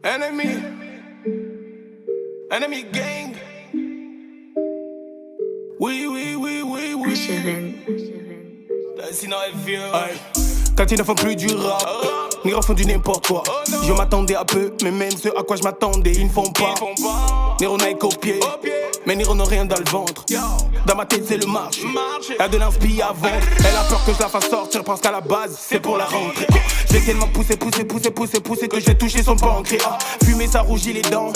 Enemy gang. Oui. Sinon elle vient. Quand ils ne font plus du rap, ni refont du n'importe quoi. Je m'attendais à peu, mais même ce à quoi je m'attendais, ils ne font pas. Niro n'a copié, mais Niro n'a rien dans le ventre. Dans ma tête c'est le marché, elle a de l'inspi à vendre. Elle a peur que je la fasse sortir parce qu'à la base c'est pour la rentrée. J'ai tellement poussé que j'ai touché son pancréas. Fumé ça rougit les dents.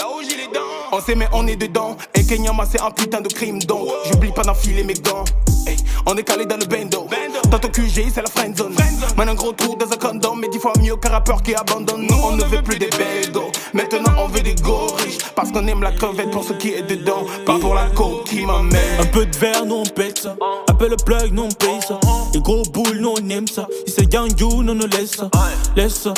On sait mais on est dedans. Et Kenyama c'est un putain de crime donc j'oublie pas d'enfiler mes gants. Hey, on est calé dans le bendo. Dans ton QG c'est la friendzone. Man un gros trou dans un condom. Mais 10 fois mieux qu'un rappeur qui abandonne. Nous on ne veut plus des bédos. Maintenant on veut des go riches. Parce qu'on aime la crevette pour ce qui est dedans. Pas pour la coke qui m'emmène. Un peu de verre, nous on pète ça. Appelle le plug, nous on paye ça. Les gros boules, nous on aime ça. Si c'est gang you, nous on laisse ça. Laisse ça.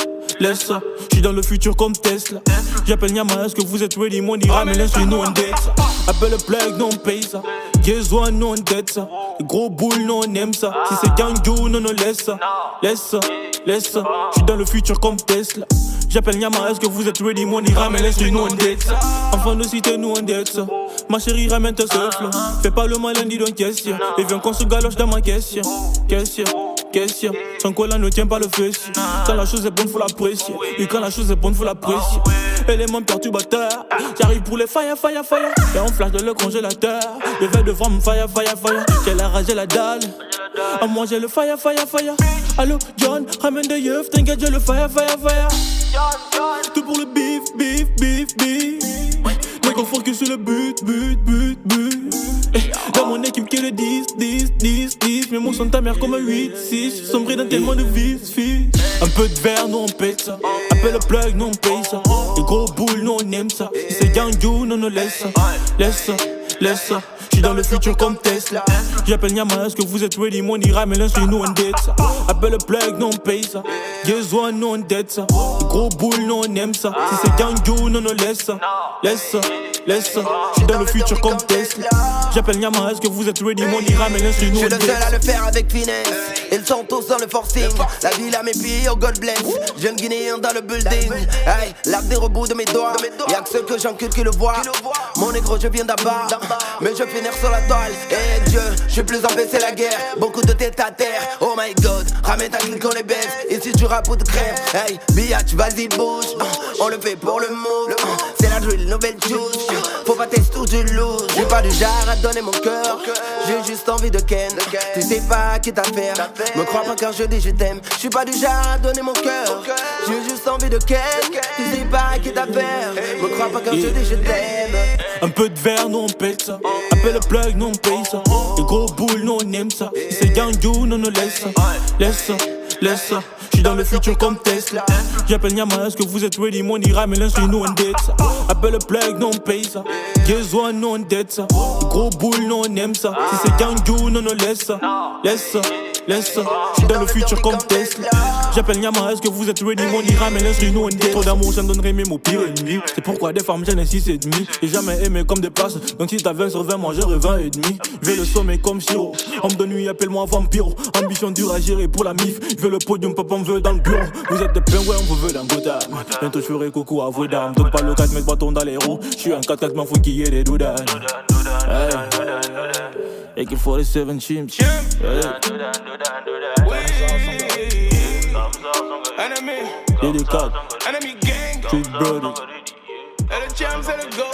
J'suis dans le futur comme Tesla. J'appelle Nyama, est-ce que vous êtes ready? Mon ira, mais l'instru, nous on date ça. Appelle le plug, nous on paye ça. Guess one, nous on date ça. Les gros boules, nous on aime ça. Si c'est gang you, nous on laisse ça. Laisse ça. J'suis dans le futur comme Tesla. J'appelle Nyama, est-ce que vous êtes ready? Mon ira, mais l'instru, nous on date ça. Enfant de cité, nous on date ça. Ma chérie, ramène ta souffle. Fais pas le malin, dis donc question. Et viens qu'on se galoche dans ma question. Sans quoi là ne tient pas le fessier. Quand la chose est bonne faut l'apprécier. Et quand la chose est bonne faut l'apprécier. Élément perturbateur. J'arrive pour les fire. Et on flash dans le congélateur. Le verre devant me fire. J'ai la rage et la dalle. À moi j'ai le fire. Allo John, ramène des yeufs. T'inquiète j'ai le fire. Tout pour le beef. Mais qu'on focus sur le but. Dans mon équipe qui est le 10. Mes mots sont ta mère comme un 8-6. Sombré dans tellement de vices. Un peu de verre, nous on pète ça. Appelle le plug, nous on paye ça. Les gros boules, nous on aime ça. Si c'est gang you, nous on laisse ça. J'suis dans le futur comme Tesla. J'appelle Nyama, est-ce que vous êtes ready? Mon ira, mais l'instru, nous on date ça. Appelle le plug, nous on paye ça. Guess one, nous on date ça. Les gros boules, nous on aime ça. Si c'est gang you, nous on laisse ça. J'suis dans le futur comme Tesla. J'appelle Nyama, est-ce que vous êtes ready? Mon ira, mais l'instru, nous on date ça. Je suis le seul à le faire avec finesse. Ils sont tous dans le forcing. La ville à mes pieds, oh God bless. Jeune Guinéen dans le building. Hey, l'arc des rebouts de mes doigts. Y'a que ceux que j'encule qui le voient. Mon négro, je viens d'abord. Mais je finis sur la toile. Et Dieu, je suis plus empêché la guerre. Beaucoup de tête à terre. Oh my God, ramène ta clique, on les baisse. Ici tu rappes ou de crève. Hey, biatch, vas-y bouge. On le fait pour le move. C'est la drill, nouvelle juice. Faut pas tester tout du lourd. J'ai pas du genre à donner mon cœur. J'ai juste envie de ken. Tu sais pas qui t'affaire. Me crois pas quand je dis je t'aime. Je suis pas du genre à donner mon cœur. J'ai juste envie de ken. Tu sais pas qui t'affaire. Me crois pas quand je dis je t'aime. Un peu de verre, nous on pète ça. Appelle le plug, nous on paye ça. Les gros boules, nous on aime ça. Si c'est gang you, nous on laisse ça. J'suis dans le futur comme Tesla. J'appelle Nyama, est-ce que vous êtes ready? Mon ira, mais l'instru, nous on date ça. Appelle le plug, nous on paye ça. Guess one, nous on date ça. Les gros boules, nous on aime ça. Si c'est gang you, nous on laisse ça. J'suis dans le futur comme Tesla. J'appelle Nyama, est-ce que vous êtes ready? Mon ira, mais l'instru, nous on date. Trop d'amour, j'en donnerai même au pire ennemi. C'est pourquoi des femmes j'en ai 6,5. J'ai jamais aimé comme des places. Donc si t'as 20 sur 20, moi j'aurais 20 et demi. J'vais le sommet comme Shiro. Homme de nuit, appelle-moi Vampiro. Ambition dure à gérer pour la mif. J'veux le podium, papa on veut dans le bureau. Vous êtes des pingouins, on vous veut dans Gotham. Bientôt j'ferai coucou à vos dames. Donc pas le 4 mètres bâton dans les roues. J'suis un 4-4, m'en faut qu'il y ait des doudanes. Hey. AK-47 chimps. Enemy gang. Street Brody. And the champs and the gold.